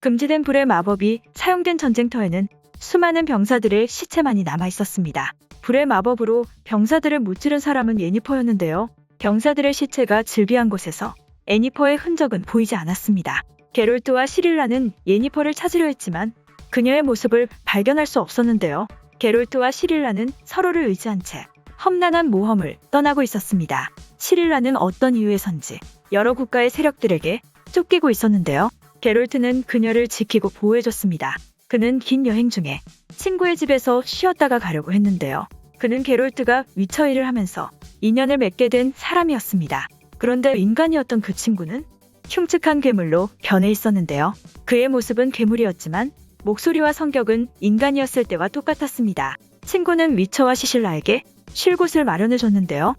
금지된 불의 마법이 사용된 전쟁터에는 수많은 병사들의 시체만이 남아 있었습니다. 불의 마법으로 병사들을 무찌른 사람은 예니퍼였는데요. 병사들의 시체가 즐비한 곳에서 예니퍼의 흔적은 보이지 않았습니다. 게롤트와 시릴라는 예니퍼를 찾으려 했지만 그녀의 모습을 발견할 수 없었는데요. 게롤트와 시릴라는 서로를 의지한 채 험난한 모험을 떠나고 있었습니다. 시릴라는 어떤 이유에선지 여러 국가의 세력들에게 쫓기고 있었는데요. 게롤트는 그녀를 지키고 보호해줬습니다. 그는 긴 여행 중에 친구의 집에서 쉬었다가 가려고 했는데요. 그는 게롤트가 위쳐 일을 하면서 인연을 맺게 된 사람이었습니다. 그런데 인간이었던 그 친구는 흉측한 괴물로 변해 있었는데요. 그의 모습은 괴물이었지만 목소리와 성격은 인간이었을 때와 똑같았습니다. 친구는 위쳐와 시실라에게 쉴 곳을 마련해줬는데요.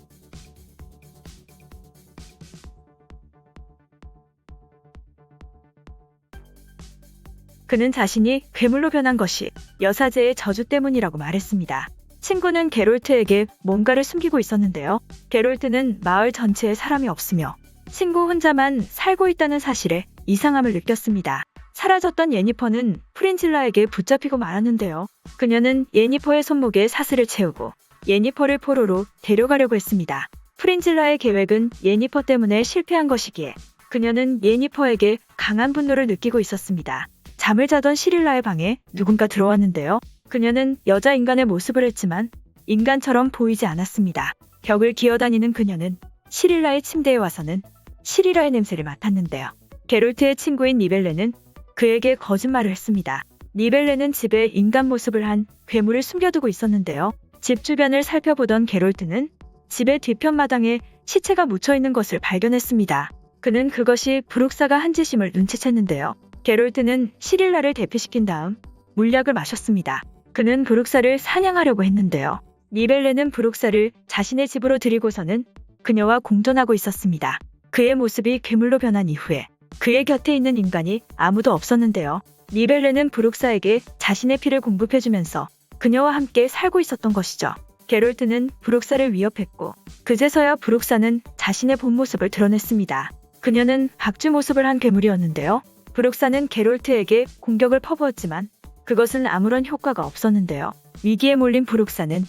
그는 자신이 괴물로 변한 것이 여사제의 저주 때문이라고 말했습니다. 친구는 게롤트에게 뭔가를 숨기고 있었는데요. 게롤트는 마을 전체에 사람이 없으며 친구 혼자만 살고 있다는 사실에 이상함을 느꼈습니다. 사라졌던 예니퍼는 프린질라에게 붙잡히고 말았는데요. 그녀는 예니퍼의 손목에 사슬을 채우고 예니퍼를 포로로 데려가려고 했습니다. 프린질라의 계획은 예니퍼 때문에 실패한 것이기에 그녀는 예니퍼에게 강한 분노를 느끼고 있었습니다. 잠을 자던 시릴라의 방에 누군가 들어왔는데요. 그녀는 여자 인간의 모습을 했지만 인간처럼 보이지 않았습니다. 벽을 기어다니는 그녀는 시릴라의 침대에 와서는 시릴라의 냄새를 맡았는데요. 게롤트의 친구인 니벨레는 그에게 거짓말을 했습니다. 니벨레는 집에 인간 모습을 한 괴물을 숨겨두고 있었는데요. 집 주변을 살펴보던 게롤트는 집의 뒤편마당에 시체가 묻혀있는 것을 발견했습니다. 그는 그것이 브룩사가 한 짓임을 눈치챘는데요. 게롤트는 시릴라를 대피시킨 다음 물약을 마셨습니다. 그는 브룩사를 사냥하려고 했는데요. 니벨레는 브룩사를 자신의 집으로 들이고서는 그녀와 공존하고 있었습니다. 그의 모습이 괴물로 변한 이후에 그의 곁에 있는 인간이 아무도 없었는데요. 니벨레는 브룩사에게 자신의 피를 공급해주면서 그녀와 함께 살고 있었던 것이죠. 게롤트는 브룩사를 위협했고 그제서야 브룩사는 자신의 본 모습을 드러냈습니다. 그녀는 박쥐 모습을 한 괴물이었는데요. 브룩사는 게롤트에게 공격을 퍼부었지만 그것은 아무런 효과가 없었는데요. 위기에 몰린 브룩사는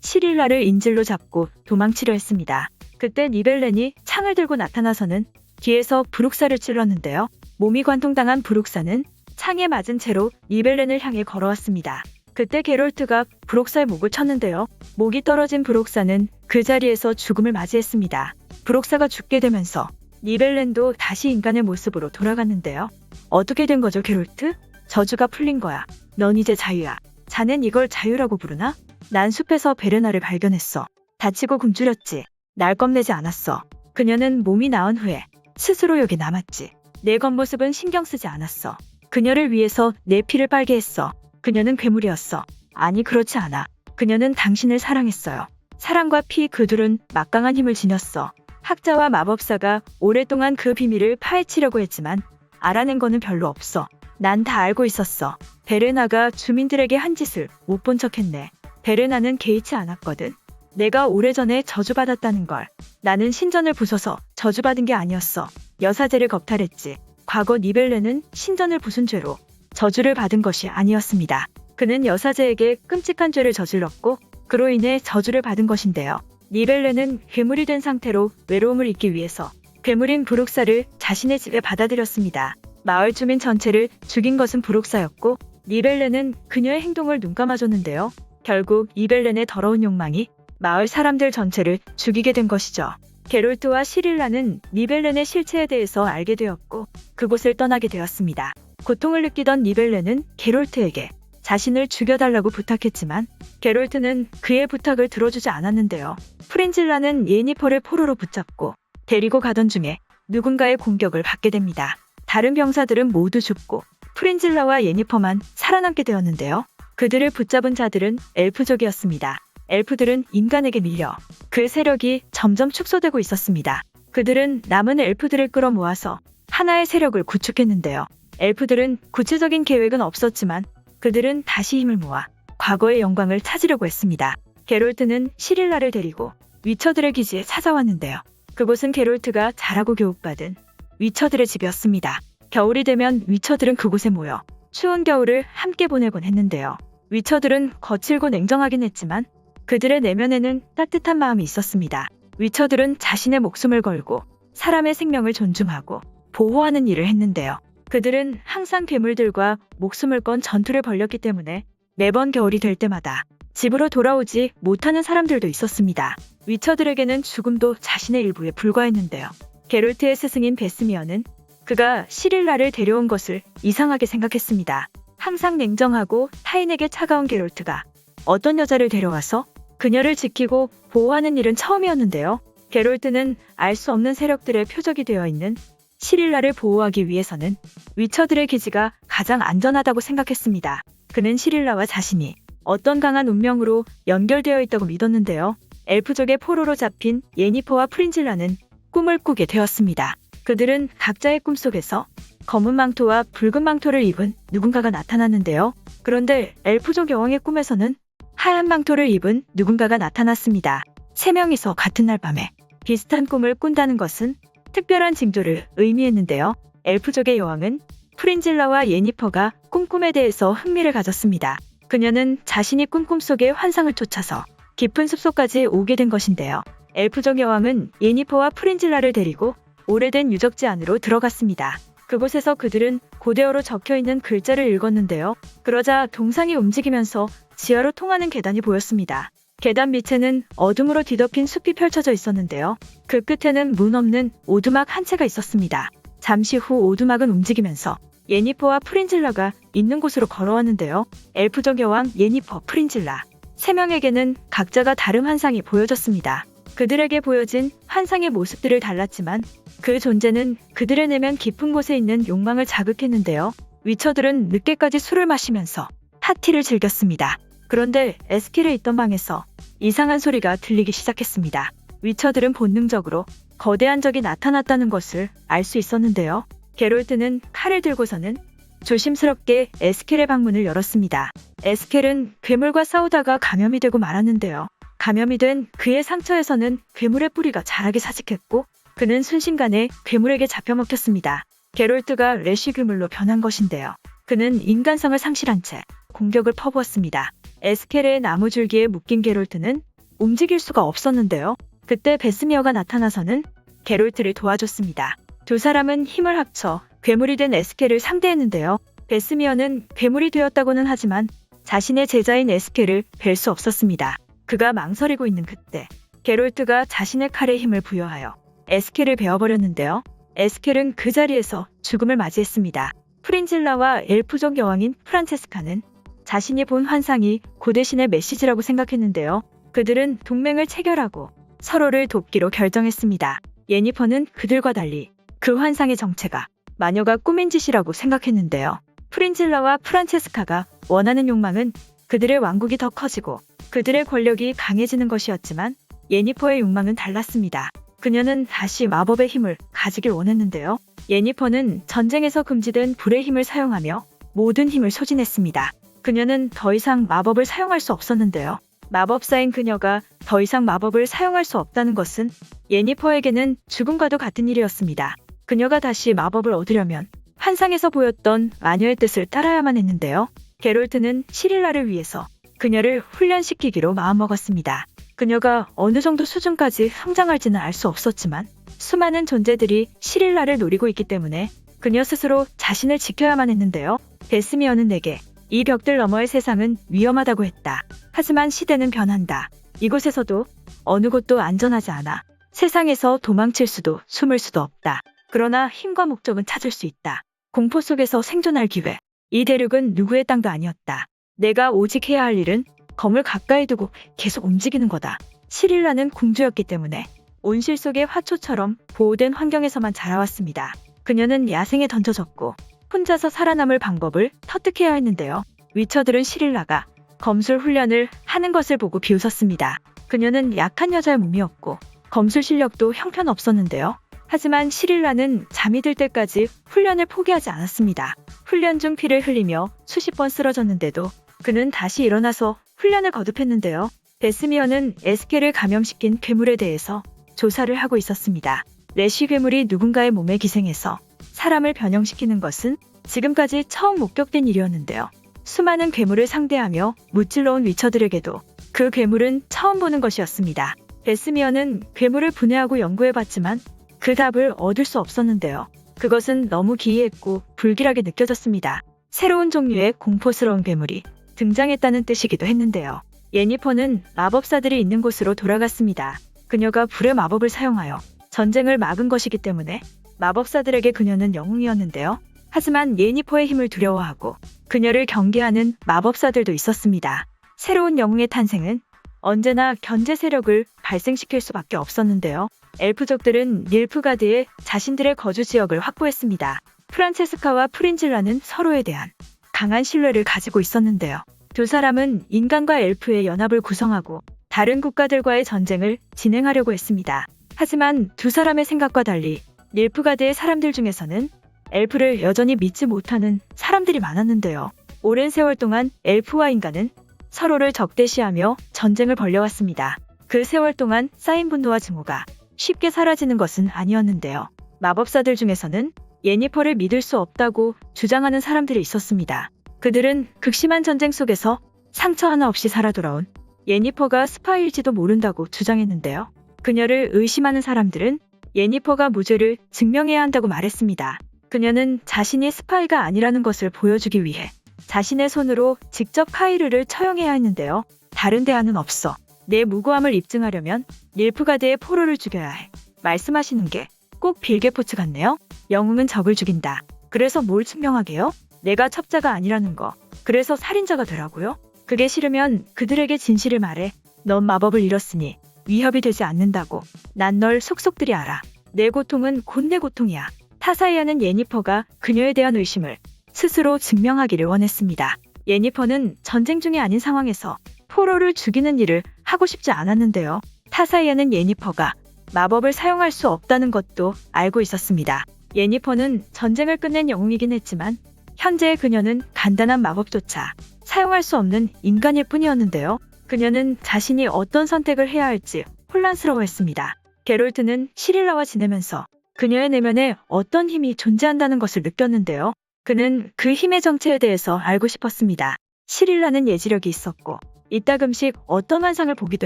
시릴라를 인질로 잡고 도망치려 했습니다. 그때 니벨렌이 창을 들고 나타나서는 뒤에서 브룩사를 찔렀는데요. 몸이 관통당한 브룩사는 창에 맞은 채로 니벨렌을 향해 걸어왔습니다. 그때 게롤트가 브룩사의 목을 쳤는데요. 목이 떨어진 브룩사는 그 자리에서 죽음을 맞이했습니다. 브룩사가 죽게 되면서 니벨렌도 다시 인간의 모습으로 돌아갔는데요. 어떻게 된 거죠, 게롤트? 저주가 풀린 거야. 넌 이제 자유야. 자넨 이걸 자유라고 부르나? 난 숲에서 베레나를 발견했어. 다치고 굶주렸지. 날 겁내지 않았어. 그녀는 몸이 나은 후에 스스로 여기 남았지. 내 겉모습은 신경 쓰지 않았어. 그녀를 위해서 내 피를 빨게 했어. 그녀는 괴물이었어. 아니, 그렇지 않아. 그녀는 당신을 사랑했어요. 사랑과 피, 그 둘은 막강한 힘을 지녔어. 학자와 마법사가 오랫동안 그 비밀을 파헤치려고 했지만 알아낸 거는 별로 없어. 난 다 알고 있었어. 베레나가 주민들에게 한 짓을 못 본 척했네. 베레나는 개의치 않았거든. 내가 오래전에 저주받았다는 걸. 나는 신전을 부숴서 저주받은 게 아니었어. 여사제를 겁탈했지. 과거 니벨레는 신전을 부순 죄로 저주를 받은 것이 아니었습니다. 그는 여사제에게 끔찍한 죄를 저질렀고 그로 인해 저주를 받은 것인데요. 니벨레는 괴물이 된 상태로 외로움을 잊기 위해서 괴물인 브룩사를 자신의 집에 받아들였습니다. 마을 주민 전체를 죽인 것은 브룩사였고 니벨레는 그녀의 행동을 눈감아줬는데요. 결국 니벨렌의 더러운 욕망이 마을 사람들 전체를 죽이게 된 것이죠. 게롤트와 시릴라는 니벨렌의 실체에 대해서 알게 되었고 그곳을 떠나게 되었습니다. 고통을 느끼던 니벨렌은 게롤트에게 자신을 죽여달라고 부탁했지만 게롤트는 그의 부탁을 들어주지 않았는데요. 프린질라는 예니퍼를 포로로 붙잡고 데리고 가던 중에 누군가의 공격을 받게 됩니다. 다른 병사들은 모두 죽고 프린질라와 예니퍼만 살아남게 되었는데요. 그들을 붙잡은 자들은 엘프족이었습니다. 엘프들은 인간에게 밀려 그 세력이 점점 축소되고 있었습니다. 그들은 남은 엘프들을 끌어모아서 하나의 세력을 구축했는데요. 엘프들은 구체적인 계획은 없었지만 그들은 다시 힘을 모아 과거의 영광을 찾으려고 했습니다. 게롤트는 시릴라를 데리고 위처들의 기지에 찾아왔는데요. 그곳은 게롤트가 자라고 교육받은 위처들의 집이었습니다. 겨울이 되면 위처들은 그곳에 모여 추운 겨울을 함께 보내곤 했는데요. 위처들은 거칠고 냉정하긴 했지만 그들의 내면에는 따뜻한 마음이 있었습니다. 위처들은 자신의 목숨을 걸고 사람의 생명을 존중하고 보호하는 일을 했는데요. 그들은 항상 괴물들과 목숨을 건 전투를 벌였기 때문에 매번 겨울이 될 때마다 집으로 돌아오지 못하는 사람들도 있었습니다. 위처들에게는 죽음도 자신의 일부에 불과했는데요. 게롤트의 스승인 베스미어는 그가 시릴라를 데려온 것을 이상하게 생각했습니다. 항상 냉정하고 타인에게 차가운 게롤트가 어떤 여자를 데려와서 그녀를 지키고 보호하는 일은 처음이었는데요. 게롤트는 알 수 없는 세력들의 표적이 되어 있는 시릴라를 보호하기 위해서는 위처들의 기지가 가장 안전하다고 생각했습니다. 그는 시릴라와 자신이 어떤 강한 운명으로 연결되어 있다고 믿었는데요. 엘프족의 포로로 잡힌 예니퍼와 프린질라는 꿈을 꾸게 되었습니다. 그들은 각자의 꿈속에서 검은 망토와 붉은 망토를 입은 누군가가 나타났는데요. 그런데 엘프족 여왕의 꿈에서는 하얀 망토를 입은 누군가가 나타났습니다. 세 명이서 같은 날 밤에 비슷한 꿈을 꾼다는 것은 특별한 징조를 의미했는데요. 엘프족의 여왕은 프린질라와 예니퍼가 꿈꿈에 대해서 흥미를 가졌습니다. 그녀는 자신이 꿈꿈 속의 환상을 쫓아서 깊은 숲속까지 오게 된 것인데요. 엘프족 여왕은 예니퍼와 프린질라를 데리고 오래된 유적지 안으로 들어갔습니다. 그곳에서 그들은 고대어로 적혀있는 글자를 읽었는데요. 그러자 동상이 움직이면서 지하로 통하는 계단이 보였습니다. 계단 밑에는 어둠으로 뒤덮인 숲이 펼쳐져 있었는데요. 그 끝에는 문 없는 오두막 한 채가 있었습니다. 잠시 후 오두막은 움직이면서 예니퍼와 프린질라가 있는 곳으로 걸어왔는데요. 엘프족 여왕, 예니퍼, 프린질라 세 명에게는 각자가 다른 환상이 보여졌습니다. 그들에게 보여진 환상의 모습들을 달랐지만 그 존재는 그들의 내면 깊은 곳에 있는 욕망을 자극했는데요. 위처들은 늦게까지 술을 마시면서 파티를 즐겼습니다. 그런데 에스킬에 있던 방에서 이상한 소리가 들리기 시작했습니다. 위처들은 본능적으로 거대한 적이 나타났다는 것을 알 수 있었는데요. 게롤트는 칼을 들고서는 조심스럽게 에스켈의 방문을 열었습니다. 에스켈은 괴물과 싸우다가 감염이 되고 말았는데요. 감염이 된 그의 상처에서는 괴물의 뿌리가 자라기 사직했고 그는 순식간에 괴물에게 잡혀먹혔습니다. 게롤트가 래쉬 괴물로 변한 것인데요. 그는 인간성을 상실한 채 공격을 퍼부었습니다. 에스켈의 나무줄기에 묶인 게롤트는 움직일 수가 없었는데요. 그때 베스미어가 나타나서는 게롤트를 도와줬습니다. 두 사람은 힘을 합쳐 괴물이 된 에스켈을 상대했는데요. 베스미어는 괴물이 되었다고는 하지만 자신의 제자인 에스켈을 뵐 수 없었습니다. 그가 망설이고 있는 그때 게롤트가 자신의 칼에 힘을 부여하여 에스켈을 베어버렸는데요. 에스켈은 그 자리에서 죽음을 맞이했습니다. 프린질라와 엘프족 여왕인 프란체스카는 자신이 본 환상이 고대신의 메시지라고 생각했는데요. 그들은 동맹을 체결하고 서로를 돕기로 결정했습니다. 예니퍼는 그들과 달리 그 환상의 정체가 마녀가 꾸민 짓이라고 생각했는데요. 프린질라와 프란체스카가 원하는 욕망은 그들의 왕국이 더 커지고 그들의 권력이 강해지는 것이었지만 예니퍼의 욕망은 달랐습니다. 그녀는 다시 마법의 힘을 가지길 원했는데요. 예니퍼는 전쟁에서 금지된 불의 힘을 사용하며 모든 힘을 소진했습니다. 그녀는 더 이상 마법을 사용할 수 없었는데요. 마법사인 그녀가 더 이상 마법을 사용할 수 없다는 것은 예니퍼에게는 죽음과도 같은 일이었습니다. 그녀가 다시 마법을 얻으려면 환상에서 보였던 마녀의 뜻을 따라야만 했는데요. 게롤트는 시릴라를 위해서 그녀를 훈련시키기로 마음먹었습니다. 그녀가 어느 정도 수준까지 성장할지는 알 수 없었지만 수많은 존재들이 시릴라를 노리고 있기 때문에 그녀 스스로 자신을 지켜야만 했는데요. 베스미어는 내게 이 벽들 너머의 세상은 위험하다고 했다. 하지만 시대는 변한다. 이곳에서도 어느 곳도 안전하지 않아. 세상에서 도망칠 수도 숨을 수도 없다. 그러나 힘과 목적은 찾을 수 있다. 공포 속에서 생존할 기회. 이 대륙은 누구의 땅도 아니었다. 내가 오직 해야 할 일은 검을 가까이 두고 계속 움직이는 거다. 시릴라는 공주였기 때문에 온실 속의 화초처럼 보호된 환경에서만 자라왔습니다. 그녀는 야생에 던져졌고 혼자서 살아남을 방법을 터득해야 했는데요. 위처들은 시릴라가 검술 훈련을 하는 것을 보고 비웃었습니다. 그녀는 약한 여자의 몸이었고 검술 실력도 형편없었는데요. 하지만 시릴라는 잠이 들 때까지 훈련을 포기하지 않았습니다. 훈련 중 피를 흘리며 수십 번 쓰러졌는데도 그는 다시 일어나서 훈련을 거듭했는데요. 베스미어는 에스켈을 감염시킨 괴물에 대해서 조사를 하고 있었습니다. 래쉬 괴물이 누군가의 몸에 기생해서 사람을 변형시키는 것은 지금까지 처음 목격된 일이었는데요. 수많은 괴물을 상대하며 무찔러온 위처들에게도 그 괴물은 처음 보는 것이었습니다. 베스미어는 괴물을 분해하고 연구해봤지만 그 답을 얻을 수 없었는데요. 그것은 너무 기이했고 불길하게 느껴졌습니다. 새로운 종류의 공포스러운 괴물이 등장했다는 뜻이기도 했는데요. 예니퍼는 마법사들이 있는 곳으로 돌아갔습니다. 그녀가 불의 마법을 사용하여 전쟁을 막은 것이기 때문에 마법사들에게 그녀는 영웅이었는데요. 하지만 예니퍼의 힘을 두려워하고 그녀를 경계하는 마법사들도 있었습니다. 새로운 영웅의 탄생은 언제나 견제 세력을 발생시킬 수밖에 없었는데요. 엘프족들은 닐프가드에 자신들의 거주 지역을 확보했습니다. 프란체스카와 프린질라는 서로에 대한 강한 신뢰를 가지고 있었는데요. 두 사람은 인간과 엘프의 연합을 구성하고 다른 국가들과의 전쟁을 진행하려고 했습니다. 하지만 두 사람의 생각과 달리 닐프가드의 사람들 중에서는 엘프를 여전히 믿지 못하는 사람들이 많았는데요. 오랜 세월 동안 엘프와 인간은 서로를 적대시하며 전쟁을 벌여왔습니다. 그 세월 동안 쌓인 분노와 증오가 쉽게 사라지는 것은 아니었는데요. 마법사들 중에서는 예니퍼를 믿을 수 없다고 주장하는 사람들이 있었습니다. 그들은 극심한 전쟁 속에서 상처 하나 없이 살아 돌아온 예니퍼가 스파이일지도 모른다고 주장했는데요. 그녀를 의심하는 사람들은 예니퍼가 무죄를 증명해야 한다고 말했습니다. 그녀는 자신이 스파이가 아니라는 것을 보여주기 위해 자신의 손으로 직접 카이르를 처형해야 했는데요. 다른 대안은 없어. 내 무고함을 입증하려면 닐프가드의 포로를 죽여야 해. 말씀하시는 게 꼭 빌게포츠 같네요. 영웅은 적을 죽인다. 그래서 뭘 증명하게요? 내가 첩자가 아니라는 거. 그래서 살인자가 되라고요? 그게 싫으면 그들에게 진실을 말해. 넌 마법을 잃었으니 위협이 되지 않는다고. 난 널 속속들이 알아. 내 고통은 곧 내 고통이야. 타사이아는 예니퍼가 그녀에 대한 의심을 스스로 증명하기를 원했습니다. 예니퍼는 전쟁 중이 아닌 상황에서 포로를 죽이는 일을 하고 싶지 않았는데요. 타사이아는 예니퍼가 마법을 사용할 수 없다는 것도 알고 있었습니다. 예니퍼는 전쟁을 끝낸 영웅이긴 했지만 현재의 그녀는 간단한 마법조차 사용할 수 없는 인간일 뿐이었는데요. 그녀는 자신이 어떤 선택을 해야 할지 혼란스러워했습니다. 게롤트는 시릴라와 지내면서 그녀의 내면에 어떤 힘이 존재한다는 것을 느꼈는데요. 그는 그 힘의 정체에 대해서 알고 싶었습니다. 시릴라는 예지력이 있었고 이따금씩 어떤 환상을 보기도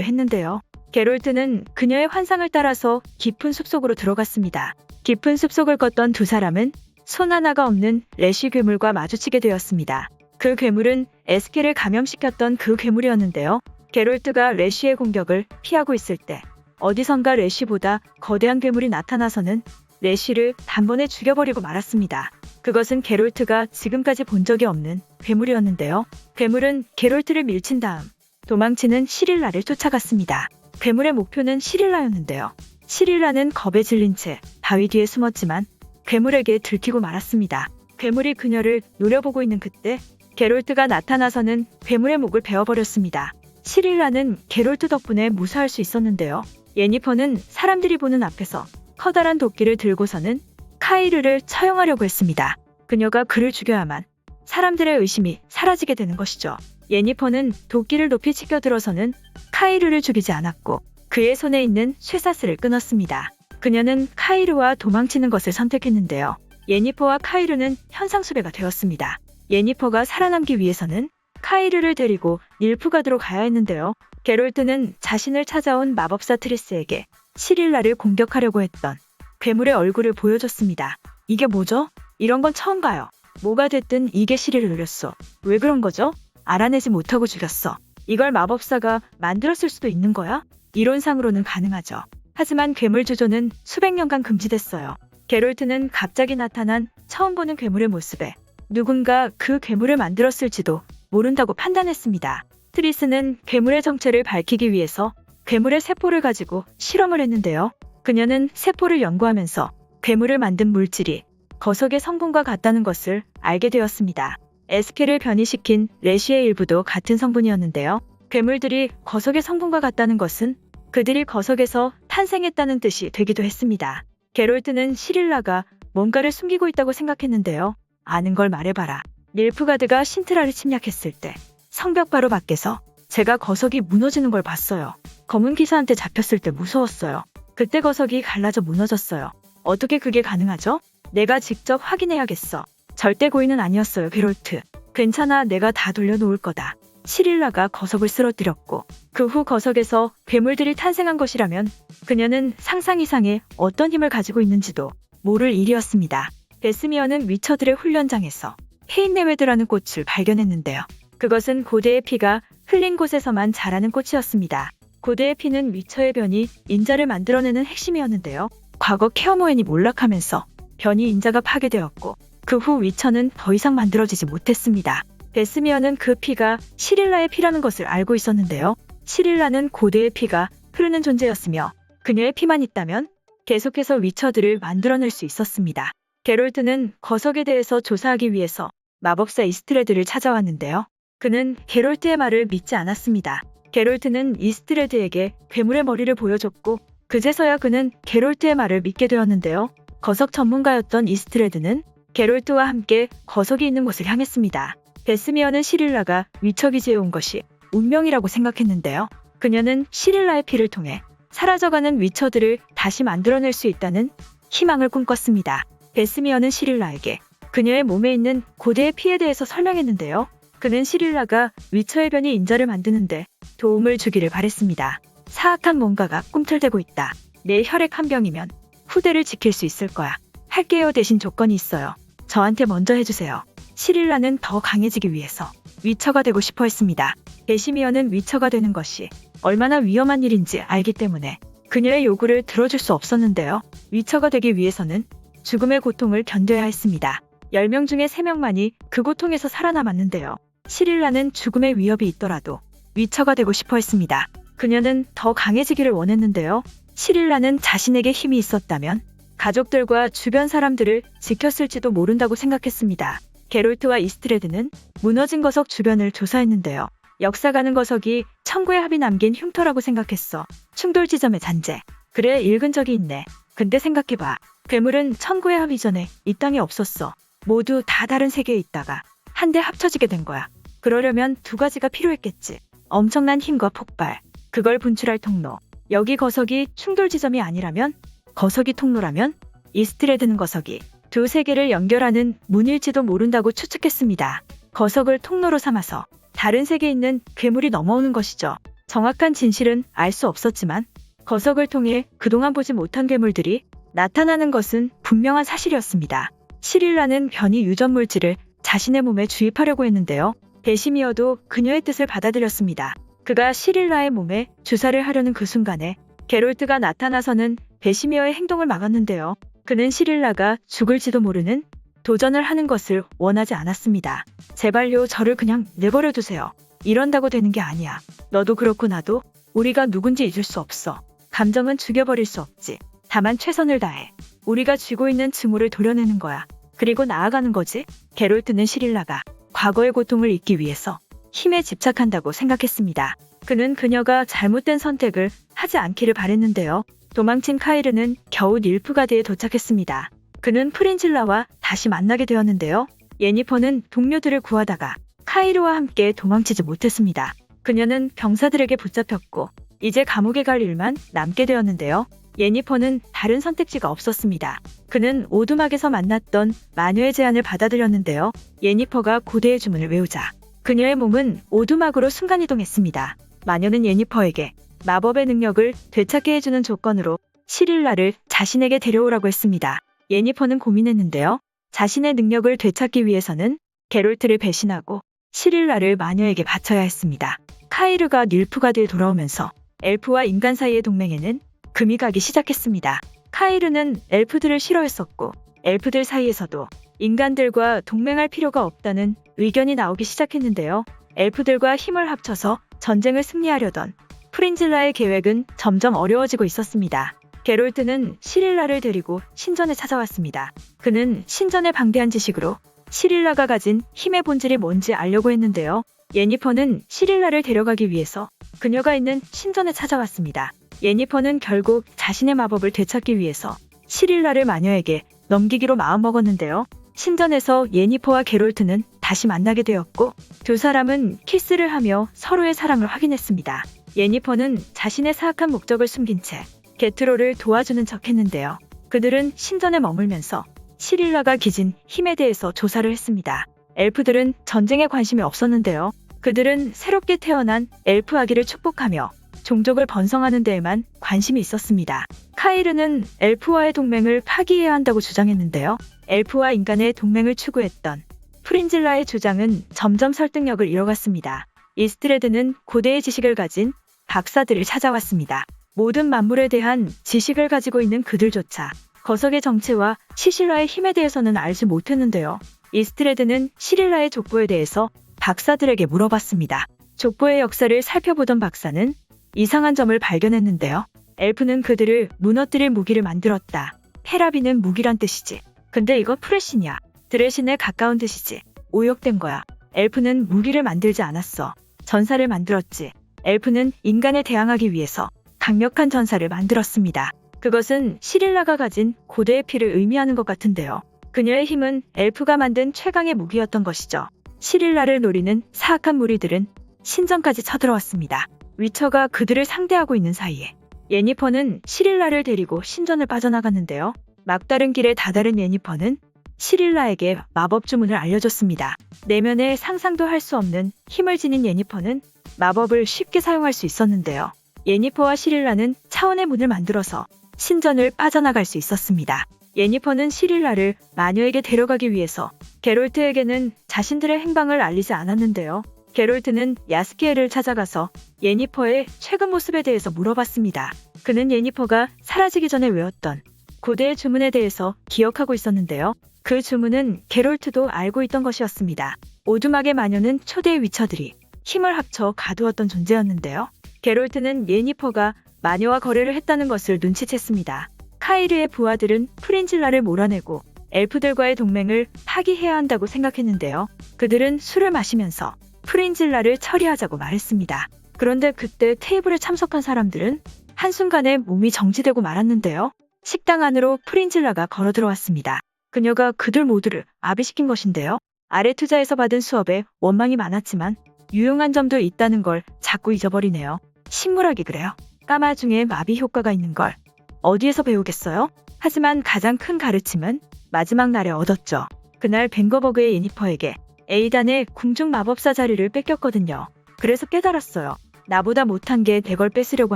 했는데요. 게롤트는 그녀의 환상을 따라서 깊은 숲속으로 들어갔습니다. 깊은 숲속을 걷던 두 사람은 손 하나가 없는 레쉬 괴물과 마주치게 되었습니다. 그 괴물은 에스켈을 감염시켰던 그 괴물이었는데요. 게롤트가 레쉬의 공격을 피하고 있을 때 어디선가 레쉬보다 거대한 괴물이 나타나서는 레쉬를 단번에 죽여버리고 말았습니다. 그것은 게롤트가 지금까지 본 적이 없는 괴물이었는데요. 괴물은 게롤트를 밀친 다음 도망치는 시릴라를 쫓아갔습니다. 괴물의 목표는 시릴라였는데요. 시릴라는 겁에 질린 채 바위 뒤에 숨었지만 괴물에게 들키고 말았습니다. 괴물이 그녀를 노려보고 있는 그때 게롤트가 나타나서는 괴물의 목을 베어버렸습니다. 시릴라는 게롤트 덕분에 무사할 수 있었는데요. 예니퍼는 사람들이 보는 앞에서 커다란 도끼를 들고서는 카이르를 처형하려고 했습니다. 그녀가 그를 죽여야만 사람들의 의심이 사라지게 되는 것이죠. 예니퍼는 도끼를 높이 치켜들어서는 카이르를 죽이지 않았고 그의 손에 있는 쇠사슬을 끊었습니다. 그녀는 카이르와 도망치는 것을 선택했는데요. 예니퍼와 카이르는 현상수배가 되었습니다. 예니퍼가 살아남기 위해서는 카이르를 데리고 닐프가드로 가야 했는데요. 게롤트는 자신을 찾아온 마법사 트리스에게 시릴라를 공격하려고 했던 괴물의 얼굴을 보여줬습니다. 이게 뭐죠? 이런 건 처음 봐요. 뭐가 됐든 이게 시리를 노렸어. 왜 그런 거죠? 알아내지 못하고 죽였어. 이걸 마법사가 만들었을 수도 있는 거야? 이론상으로는 가능하죠. 하지만 괴물 주조는 수백 년간 금지됐어요. 게롤트는 갑자기 나타난 처음 보는 괴물의 모습에 누군가 그 괴물을 만들었을지도 모른다고 판단했습니다. 트리스는 괴물의 정체를 밝히기 위해서 괴물의 세포를 가지고 실험을 했는데요. 그녀는 세포를 연구하면서 괴물을 만든 물질이 거석의 성분과 같다는 것을 알게 되었습니다. 에스켈을 변이시킨 레쉬의 일부도 같은 성분이었는데요. 괴물들이 거석의 성분과 같다는 것은 그들이 거석에서 탄생했다는 뜻이 되기도 했습니다. 게롤트는 시릴라가 뭔가를 숨기고 있다고 생각했는데요. 아는 걸 말해봐라. 닐프가드가 신트라를 침략했을 때 성벽 바로 밖에서 제가 거석이 무너지는 걸 봤어요. 검은 기사한테 잡혔을 때 무서웠어요. 그때 거석이 갈라져 무너졌어요. 어떻게 그게 가능하죠? 내가 직접 확인해야겠어. 절대 고의는 아니었어요, 게롤트. 괜찮아, 내가 다 돌려놓을 거다. 시릴라가 거석을 쓰러뜨렸고 그 후 거석에서 괴물들이 탄생한 것이라면 그녀는 상상 이상의 어떤 힘을 가지고 있는지도 모를 일이었습니다. 베스미어는 위처들의 훈련장에서 헤인네웨드라는 꽃을 발견했는데요. 그것은 고대의 피가 흘린 곳에서만 자라는 꽃이었습니다. 고대의 피는 위처의 변이 인자를 만들어내는 핵심이었는데요. 과거 케어모엔이 몰락하면서 변이 인자가 파괴되었고 그 후 위처는 더 이상 만들어지지 못했습니다. 베스미어는 그 피가 시릴라의 피라는 것을 알고 있었는데요. 시릴라는 고대의 피가 흐르는 존재였으며 그녀의 피만 있다면 계속해서 위처들을 만들어낼 수 있었습니다. 게롤트는 거석에 대해서 조사하기 위해서 마법사 이스트레드를 찾아왔는데요. 그는 게롤트의 말을 믿지 않았습니다. 게롤트는 이스트레드에게 괴물의 머리를 보여줬고 그제서야 그는 게롤트의 말을 믿게 되었는데요. 거석 전문가였던 이스트레드는 게롤트와 함께 거석이 있는 곳을 향했습니다. 베스미어는 시릴라가 위처 기지에 온 것이 운명이라고 생각했는데요. 그녀는 시릴라의 피를 통해 사라져가는 위처들을 다시 만들어낼 수 있다는 희망을 꿈꿨습니다. 베스미어는 시릴라에게 그녀의 몸에 있는 고대의 피에 대해서 설명했는데요. 그는 시릴라가 위처의 변이 인자를 만드는데 도움을 주기를 바랬습니다. 사악한 뭔가가 꿈틀대고 있다. 내 혈액 한 병이면 후대를 지킬 수 있을 거야. 할게요. 대신 조건이 있어요. 저한테 먼저 해주세요. 시릴라는 더 강해지기 위해서 위처가 되고 싶어 했습니다. 베시미어는 위처가 되는 것이 얼마나 위험한 일인지 알기 때문에 그녀의 요구를 들어줄 수 없었는데요. 위처가 되기 위해서는 죽음의 고통을 견뎌야 했습니다. 10명 중에 3명만이 그 고통에서 살아남았는데요. 시릴라는 죽음의 위협이 있더라도 위처가 되고 싶어 했습니다. 그녀는 더 강해지기를 원했는데요. 시릴라는 자신에게 힘이 있었다면 가족들과 주변 사람들을 지켰을지도 모른다고 생각했습니다. 게롤트와 이스트레드는 무너진 거석 주변을 조사했는데요. 역사가는 거석이 천구의 합이 남긴 흉터라고 생각했어. 충돌 지점의 잔재. 그래, 읽은 적이 있네. 근데 생각해봐. 괴물은 천구의 합 이전에 이 땅에 없었어. 모두 다 다른 세계에 있다가 한데 합쳐지게 된 거야. 그러려면 두 가지가 필요했겠지. 엄청난 힘과 폭발. 그걸 분출할 통로. 여기 거석이 충돌 지점이 아니라면, 거석이 통로라면 이스트레드는 거석이 두 세계를 연결하는 문일지도 모른다고 추측했습니다. 거석을 통로로 삼아서 다른 세계에 있는 괴물이 넘어오는 것이죠. 정확한 진실은 알 수 없었지만 거석을 통해 그동안 보지 못한 괴물들이 나타나는 것은 분명한 사실이었습니다. 시릴라는 변이 유전 물질을 자신의 몸에 주입하려고 했는데요. 베시미어도 그녀의 뜻을 받아들였습니다. 그가 시릴라의 몸에 주사를 하려는 그 순간에 게롤트가 나타나서는 베시미어의 행동을 막았는데요. 그는 시릴라가 죽을지도 모르는 도전을 하는 것을 원하지 않았습니다. 제발요, 저를 그냥 내버려 두세요. 이런다고 되는 게 아니야. 너도 그렇고 나도 우리가 누군지 잊을 수 없어. 감정은 죽여버릴 수 없지. 다만 최선을 다해 우리가 쥐고 있는 증오를 도려내는 거야. 그리고 나아가는 거지. 게롤트는 시릴라가 과거의 고통을 잊기 위해서 힘에 집착한다고 생각했습니다. 그는 그녀가 잘못된 선택을 하지 않기를 바랬는데요. 도망친 카이르는 겨우 닐프가드에 도착했습니다. 그는 프린질라와 다시 만나게 되었는데요. 예니퍼는 동료들을 구하다가 카이르와 함께 도망치지 못했습니다. 그녀는 병사들에게 붙잡혔고 이제 감옥에 갈 일만 남게 되었는데요. 예니퍼는 다른 선택지가 없었습니다. 그는 오두막에서 만났던 마녀의 제안을 받아들였는데요. 예니퍼가 고대의 주문을 외우자 그녀의 몸은 오두막으로 순간이동했습니다. 마녀는 예니퍼에게 마법의 능력을 되찾게 해주는 조건으로 시릴라를 자신에게 데려오라고 했습니다. 예니퍼는 고민했는데요. 자신의 능력을 되찾기 위해서는 게롤트를 배신하고 시릴라를 마녀에게 바쳐야 했습니다. 카이르가 닐프가드에 돌아오면서 엘프와 인간 사이의 동맹에는 금이 가기 시작했습니다. 카이르는 엘프들을 싫어했었고 엘프들 사이에서도 인간들과 동맹할 필요가 없다는 의견이 나오기 시작했는데요. 엘프들과 힘을 합쳐서 전쟁을 승리하려던 프린질라의 계획은 점점 어려워지고 있었습니다. 게롤트는 시릴라를 데리고 신전에 찾아왔습니다. 그는 신전의 방대한 지식으로 시릴라가 가진 힘의 본질이 뭔지 알려고 했는데요. 예니퍼는 시릴라를 데려가기 위해서 그녀가 있는 신전에 찾아왔습니다. 예니퍼는 결국 자신의 마법을 되찾기 위해서 시릴라를 마녀에게 넘기기로 마음먹었는데요. 신전에서 예니퍼와 게롤트는 다시 만나게 되었고 두 사람은 키스를 하며 서로의 사랑을 확인했습니다. 예니퍼는 자신의 사악한 목적을 숨긴 채 게트로를 도와주는 척 했는데요. 그들은 신전에 머물면서 시릴라가 기진 힘에 대해서 조사를 했습니다. 엘프들은 전쟁에 관심이 없었는데요. 그들은 새롭게 태어난 엘프 아기를 축복하며 종족을 번성하는 데에만 관심이 있었습니다. 카이르는 엘프와의 동맹을 파기해야 한다고 주장했는데요. 엘프와 인간의 동맹을 추구했던 프린질라의 주장은 점점 설득력을 잃어갔습니다. 이스트레드는 고대의 지식을 가진 박사들을 찾아왔습니다. 모든 만물에 대한 지식을 가지고 있는 그들조차 거석의 정체와 시실라의 힘에 대해서는 알지 못했는데요. 이스트레드는 시릴라의 족보에 대해서 박사들에게 물어봤습니다. 족보의 역사를 살펴보던 박사는 이상한 점을 발견했는데요. 엘프는 그들을 무너뜨릴 무기를 만들었다. 페라비는 무기란 뜻이지. 근데 이거 프레시냐? 드레신에 가까운 뜻이지. 오역된 거야. 엘프는 무기를 만들지 않았어. 전사를 만들었지. 엘프는 인간에 대항하기 위해서 강력한 전사를 만들었습니다. 그것은 시릴라가 가진 고대의 피를 의미하는 것 같은데요. 그녀의 힘은 엘프가 만든 최강의 무기였던 것이죠. 시릴라를 노리는 사악한 무리들은 신전까지 쳐들어왔습니다. 위처가 그들을 상대하고 있는 사이에 예니퍼는 시릴라를 데리고 신전을 빠져나갔는데요. 막다른 길에 다다른 예니퍼는 시릴라에게 마법 주문을 알려줬습니다. 내면에 상상도 할 수 없는 힘을 지닌 예니퍼는 마법을 쉽게 사용할 수 있었는데요. 예니퍼와 시릴라는 차원의 문을 만들어서 신전을 빠져나갈 수 있었습니다. 예니퍼는 시릴라를 마녀에게 데려가기 위해서 게롤트에게는 자신들의 행방을 알리지 않았는데요. 게롤트는 야스키엘을 찾아가서 예니퍼의 최근 모습에 대해서 물어봤습니다. 그는 예니퍼가 사라지기 전에 외웠던 고대의 주문에 대해서 기억하고 있었는데요. 그 주문은 게롤트도 알고 있던 것이었습니다. 오두막의 마녀는 초대의 위처들이 힘을 합쳐 가두었던 존재였는데요. 게롤트는 예니퍼가 마녀와 거래를 했다는 것을 눈치챘습니다. 카이르의 부하들은 프린질라를 몰아내고 엘프들과의 동맹을 파기해야 한다고 생각했는데요. 그들은 술을 마시면서 프린질라를 처리하자고 말했습니다. 그런데 그때 테이블에 참석한 사람들은 한순간에 몸이 정지되고 말았는데요. 식당 안으로 프린질라가 걸어 들어왔습니다. 그녀가 그들 모두를 아비시킨 것인데요. 아레투자에서 받은 수업에 원망이 많았지만 유용한 점도 있다는 걸 자꾸 잊어버리네요. 식물학이 그래요. 까마 중에 마비 효과가 있는 걸 어디에서 배우겠어요? 하지만 가장 큰 가르침은 마지막 날에 얻었죠. 그날 벤거버그의 예니퍼에게 에이단의 궁중 마법사 자리를 뺏겼거든요. 그래서 깨달았어요. 나보다 못한 게 내 걸 뺏으려고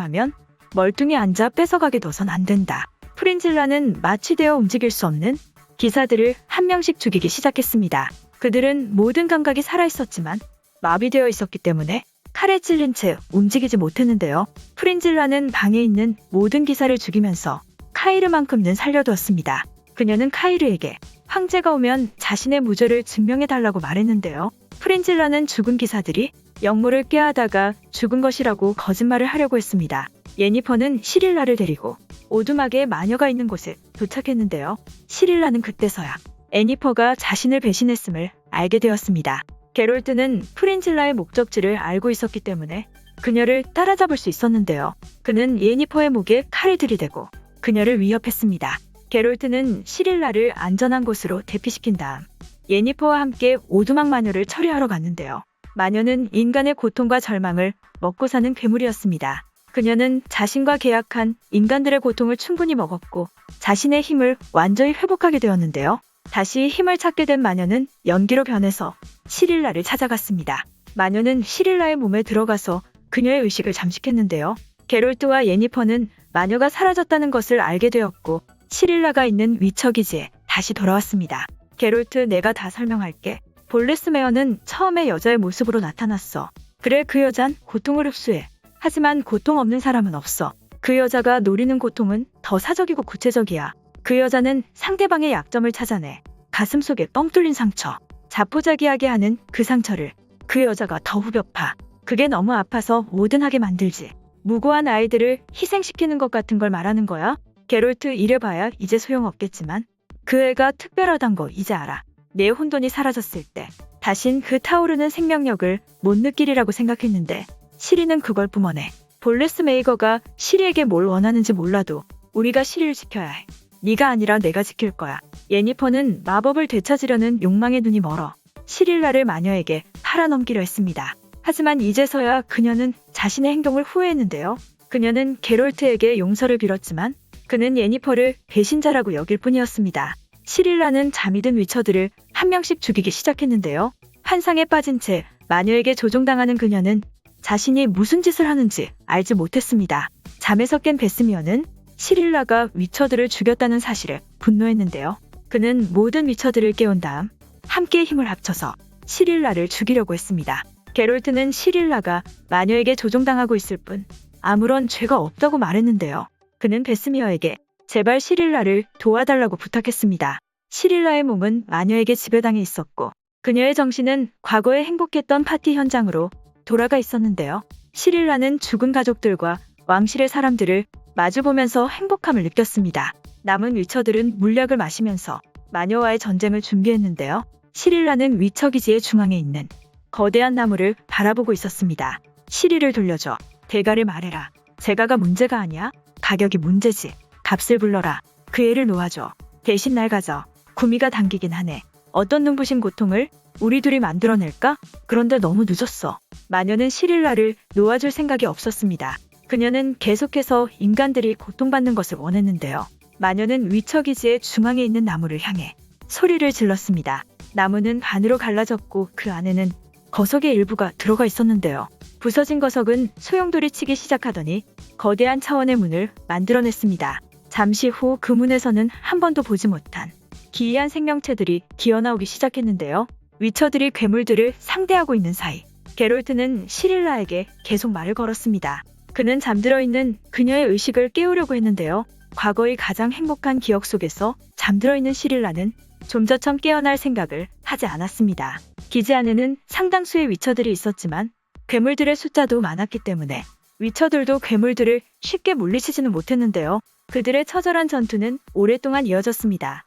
하면 멀뚱히 앉아 뺏어가게 둬선 안 된다. 프린질라는 마취되어 움직일 수 없는 기사들을 한 명씩 죽이기 시작했습니다. 그들은 모든 감각이 살아있었지만 마비되어 있었기 때문에 칼에 찔린 채 움직이지 못했는데요. 프린질라는 방에 있는 모든 기사를 죽이면서 카이르만큼은 살려두었습니다. 그녀는 카이르에게 황제가 오면 자신의 무죄를 증명해달라고 말했는데요. 프린질라는 죽은 기사들이 역모를 꾀하다가 죽은 것이라고 거짓말을 하려고 했습니다. 예니퍼는 시릴라를 데리고 오두막에 마녀가 있는 곳에 도착했는데요. 시릴라는 그때서야 애니퍼가 자신을 배신했음을 알게 되었습니다. 게롤트는 프린질라의 목적지를 알고 있었기 때문에 그녀를 따라잡을 수 있었는데요. 그는 예니퍼의 목에 칼을 들이대고 그녀를 위협했습니다. 게롤트는 시릴라를 안전한 곳으로 대피시킨 다음 예니퍼와 함께 오두막 마녀를 처리하러 갔는데요. 마녀는 인간의 고통과 절망을 먹고 사는 괴물이었습니다. 그녀는 자신과 계약한 인간들의 고통을 충분히 먹었고 자신의 힘을 완전히 회복하게 되었는데요. 다시 힘을 찾게 된 마녀는 연기로 변해서 시릴라를 찾아갔습니다. 마녀는 시릴라의 몸에 들어가서 그녀의 의식을 잠식했는데요. 게롤트와 예니퍼는 마녀가 사라졌다는 것을 알게 되었고 시릴라가 있는 위처 기지에 다시 돌아왔습니다. 게롤트, 내가 다 설명할게. 볼레스메어는 처음에 여자의 모습으로 나타났어. 그래, 그 여잔 고통을 흡수해. 하지만 고통 없는 사람은 없어. 그 여자가 노리는 고통은 더 사적이고 구체적이야. 그 여자는 상대방의 약점을 찾아내 가슴 속에 뻥 뚫린 상처, 자포자기하게 하는 그 상처를 그 여자가 더 후벼파. 그게 너무 아파서 뭐든 하게 만들지. 무고한 아이들을 희생시키는 것 같은 걸 말하는 거야? 게롤트, 이래봐야 이제 소용없겠지만 그 애가 특별하단 거 이제 알아. 내 혼돈이 사라졌을 때 다신 그 타오르는 생명력을 못 느끼리라고 생각했는데 시리는 그걸 뿜어내. 볼레스 메이거가 시리에게 뭘 원하는지 몰라도 우리가 시리를 지켜야 해. 네가 아니라 내가 지킬 거야. 예니퍼는 마법을 되찾으려는 욕망의 눈이 멀어 시릴라를 마녀에게 팔아넘기려 했습니다. 하지만 이제서야 그녀는 자신의 행동을 후회했는데요. 그녀는 게롤트에게 용서를 빌었지만 그는 예니퍼를 배신자라고 여길 뿐이었습니다. 시릴라는 잠이 든 위처들을 한 명씩 죽이기 시작했는데요. 환상에 빠진 채 마녀에게 조종당하는 그녀는 자신이 무슨 짓을 하는지 알지 못했습니다. 잠에서 깬 베스미어는 시릴라가 위처들을 죽였다는 사실에 분노했는데요. 그는 모든 위처들을 깨운 다음 함께 힘을 합쳐서 시릴라를 죽이려고 했습니다. 게롤트는 시릴라가 마녀에게 조종당하고 있을 뿐 아무런 죄가 없다고 말했는데요. 그는 베스미어에게 제발 시릴라를 도와달라고 부탁했습니다. 시릴라의 몸은 마녀에게 지배당해 있었고 그녀의 정신은 과거에 행복했던 파티 현장으로 돌아가 있었는데요. 시릴라는 죽은 가족들과 왕실의 사람들을 마주보면서 행복함을 느꼈습니다. 남은 위처들은 물약을 마시면서 마녀와의 전쟁을 준비했는데요. 시릴라는 위처 기지의 중앙에 있는 거대한 나무를 바라보고 있었습니다. 시리를 돌려줘. 대가를 말해라. 재가가 문제가 아니야. 가격이 문제지. 값을 불러라. 그 애를 놓아줘. 대신 날 가져. 구미가 당기긴 하네. 어떤 눈부신 고통을 우리 둘이 만들어낼까? 그런데 너무 늦었어. 마녀는 시릴라를 놓아줄 생각이 없었습니다. 그녀는 계속해서 인간들이 고통받는 것을 원했는데요. 마녀는 위처 기지의 중앙에 있는 나무를 향해 소리를 질렀습니다. 나무는 반으로 갈라졌고 그 안에는 거석의 일부가 들어가 있었는데요. 부서진 거석은 소용돌이 치기 시작하더니 거대한 차원의 문을 만들어냈습니다. 잠시 후 그 문에서는 한 번도 보지 못한 기이한 생명체들이 기어나오기 시작했는데요. 위처들이 괴물들을 상대하고 있는 사이 게롤트는 시릴라에게 계속 말을 걸었습니다. 그는 잠들어 있는 그녀의 의식을 깨우려고 했는데요. 과거의 가장 행복한 기억 속에서 잠들어 있는 시릴라는 좀 전처럼 깨어날 생각을 하지 않았습니다. 기지 안에는 상당수의 위처들이 있었지만 괴물들의 숫자도 많았기 때문에 위처들도 괴물들을 쉽게 물리치지는 못했는데요. 그들의 처절한 전투는 오랫동안 이어졌습니다.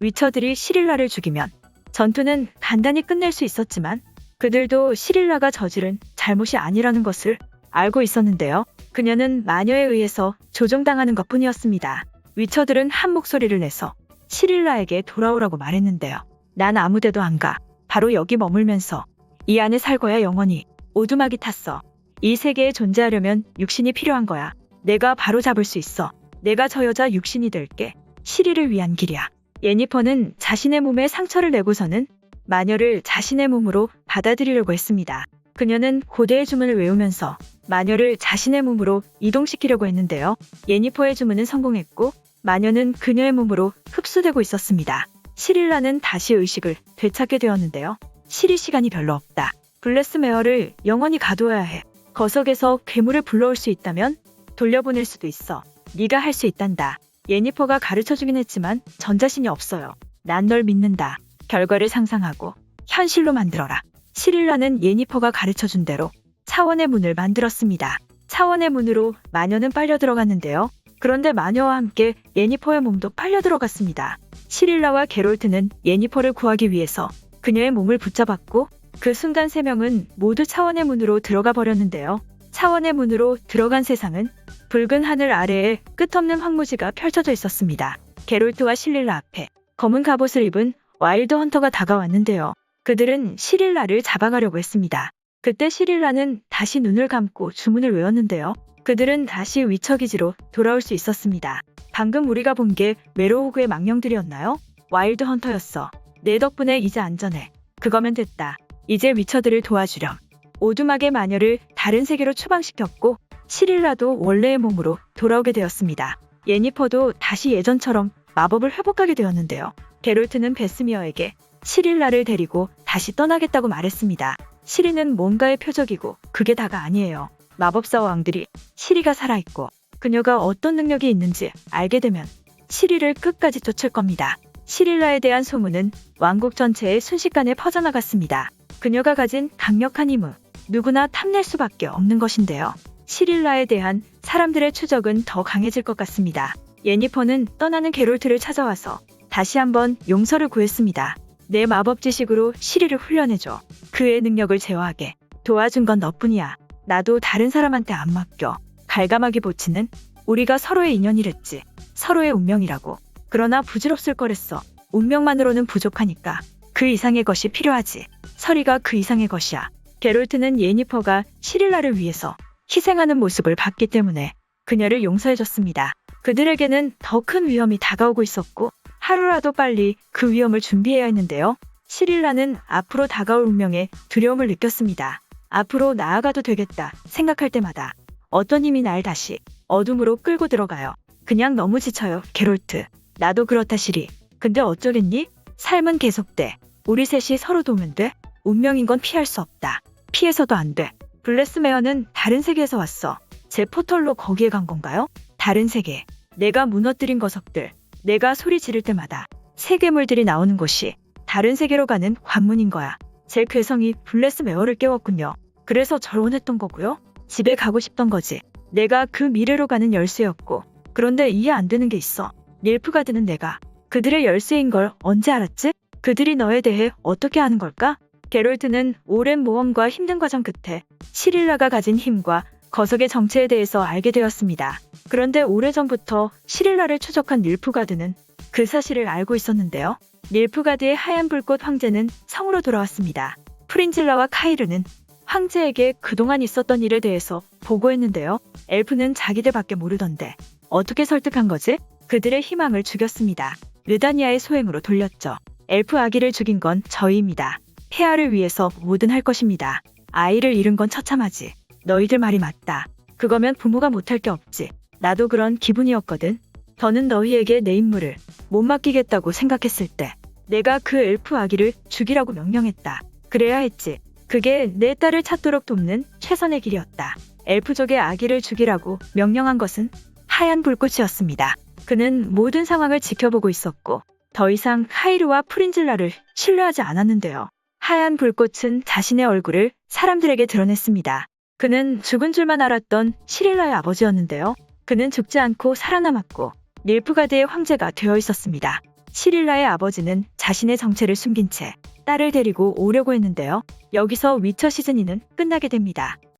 위처들이 시릴라를 죽이면 전투는 간단히 끝낼 수 있었지만 그들도 시릴라가 저지른 잘못이 아니라는 것을 알고 있었는데요. 그녀는 마녀에 의해서 조종당하는 것뿐이었습니다. 위처들은 한 목소리를 내서 시릴라에게 돌아오라고 말했는데요. 난 아무데도 안 가. 바로 여기 머물면서 이 안에 살 거야 영원히. 오두막이 탔어. 이 세계에 존재하려면 육신이 필요한 거야. 내가 바로 잡을 수 있어. 내가 저 여자 육신이 될게. 시리를 위한 길이야. 예니퍼는 자신의 몸에 상처를 내고서는 마녀를 자신의 몸으로 받아들이려고 했습니다. 그녀는 고대의 주문을 외우면서 마녀를 자신의 몸으로 이동시키려고 했는데요. 예니퍼의 주문은 성공했고 마녀는 그녀의 몸으로 흡수되고 있었습니다. 시릴라는 다시 의식을 되찾게 되었는데요. 시리 시간이 별로 없다. 블레스메어를 영원히 가둬야 해. 거석에서 괴물을 불러올 수 있다면 돌려보낼 수도 있어. 네가 할 수 있단다. 예니퍼가 가르쳐주긴 했지만 전 자신이 없어요. 난 널 믿는다. 결과를 상상하고 현실로 만들어라. 시릴라는 예니퍼가 가르쳐준 대로 차원의 문을 만들었습니다. 차원의 문으로 마녀는 빨려 들어갔는데요. 그런데 마녀와 함께 예니퍼의 몸도 빨려 들어갔습니다. 시릴라와 게롤트는 예니퍼를 구하기 위해서 그녀의 몸을 붙잡았고 그 순간 세 명은 모두 차원의 문으로 들어가 버렸는데요. 차원의 문으로 들어간 세상은 붉은 하늘 아래에 끝없는 황무지가 펼쳐져 있었습니다. 게롤트와 시릴라 앞에 검은 갑옷을 입은 와일드 헌터가 다가왔는데요. 그들은 시릴라를 잡아가려고 했습니다. 그때 시릴라는 다시 눈을 감고 주문을 외웠는데요. 그들은 다시 위처 기지로 돌아올 수 있었습니다. 방금 우리가 본 게 메로호그의 망령들이었나요? 와일드 헌터였어. 내 덕분에 이제 안전해. 그거면 됐다. 이제 위처들을 도와주렴. 오두막의 마녀를 다른 세계로 추방시켰고 시릴라도 원래의 몸으로 돌아오게 되었습니다. 예니퍼도 다시 예전처럼 마법을 회복하게 되었는데요. 게롤트는 베스미어에게 시릴라를 데리고 다시 떠나겠다고 말했습니다. 시리는 뭔가의 표적이고 그게 다가 아니에요. 마법사 왕들이 시리가 살아있고 그녀가 어떤 능력이 있는지 알게 되면 시리를 끝까지 쫓을 겁니다. 시릴라에 대한 소문은 왕국 전체에 순식간에 퍼져나갔습니다. 그녀가 가진 강력한 힘은 누구나 탐낼 수밖에 없는 것인데요. 시릴라에 대한 사람들의 추적은 더 강해질 것 같습니다. 예니퍼는 떠나는 게롤트를 찾아와서 다시 한번 용서를 구했습니다. 내 마법 지식으로 시리를 훈련해줘. 그의 능력을 제어하게. 도와준 건 너뿐이야. 나도 다른 사람한테 안 맡겨. 갈가마기 보치는 우리가 서로의 인연이랬지. 서로의 운명이라고. 그러나 부질없을 거랬어. 운명만으로는 부족하니까 그 이상의 것이 필요하지. 서리가 그 이상의 것이야. 게롤트는 예니퍼가 시릴라를 위해서 희생하는 모습을 봤기 때문에 그녀를 용서해줬습니다. 그들에게는 더 큰 위험이 다가오고 있었고 하루라도 빨리 그 위험을 준비해야 했는데요. 시릴라는 앞으로 다가올 운명에 두려움을 느꼈습니다. 앞으로 나아가도 되겠다 생각할 때마다 어떤 힘이 날 다시 어둠으로 끌고 들어가요. 그냥 너무 지쳐요, 게롤트. 나도 그렇다, 시리. 근데 어쩌겠니? 삶은 계속돼. 우리 셋이 서로 도우면 돼. 운명인 건 피할 수 없다. 피해서도 안 돼. 블레스메어는 다른 세계에서 왔어. 제 포털로 거기에 간 건가요? 다른 세계. 내가 무너뜨린 거석들. 내가 소리 지를 때마다 세계물들이 나오는 곳이 다른 세계로 가는 관문인 거야. 제 괴성이 블레스메어를 깨웠군요. 그래서 절 원했던 거고요. 집에 가고 싶던 거지. 내가 그 미래로 가는 열쇠였고. 그런데 이해 안 되는 게 있어. 닐프가드는 내가 그들의 열쇠인 걸 언제 알았지? 그들이 너에 대해 어떻게 아는 걸까? 게롤트는 오랜 모험과 힘든 과정 끝에 시릴라가 가진 힘과 거석의 정체에 대해서 알게 되었습니다. 그런데 오래전부터 시릴라를 추적한 닐프가드는 그 사실을 알고 있었는데요. 닐프가드의 하얀 불꽃 황제는 성으로 돌아왔습니다. 프린질라와 카이르는 황제에게 그동안 있었던 일에 대해서 보고했는데요. 엘프는 자기들밖에 모르던데 어떻게 설득한 거지? 그들의 희망을 죽였습니다. 르다니아의 소행으로 돌렸죠. 엘프 아기를 죽인 건 저희입니다. 폐하를 위해서 뭐든 할 것입니다. 아이를 잃은 건 처참하지. 너희들 말이 맞다. 그거면 부모가 못할 게 없지. 나도 그런 기분이었거든. 더는 너희에게 내 임무를 못 맡기겠다고 생각했을 때 내가 그 엘프 아기를 죽이라고 명령했다. 그래야 했지. 그게 내 딸을 찾도록 돕는 최선의 길이었다. 엘프족의 아기를 죽이라고 명령한 것은 하얀 불꽃이었습니다. 그는 모든 상황을 지켜보고 있었고 더 이상 카이르와 프린질라를 신뢰하지 않았는데요. 하얀 불꽃은 자신의 얼굴을 사람들에게 드러냈습니다. 그는 죽은 줄만 알았던 시릴라의 아버지였는데요. 그는 죽지 않고 살아남았고 닐프가드의 황제가 되어 있었습니다. 시릴라의 아버지는 자신의 정체를 숨긴 채 딸을 데리고 오려고 했는데요. 여기서 위쳐 시즌 2는 끝나게 됩니다.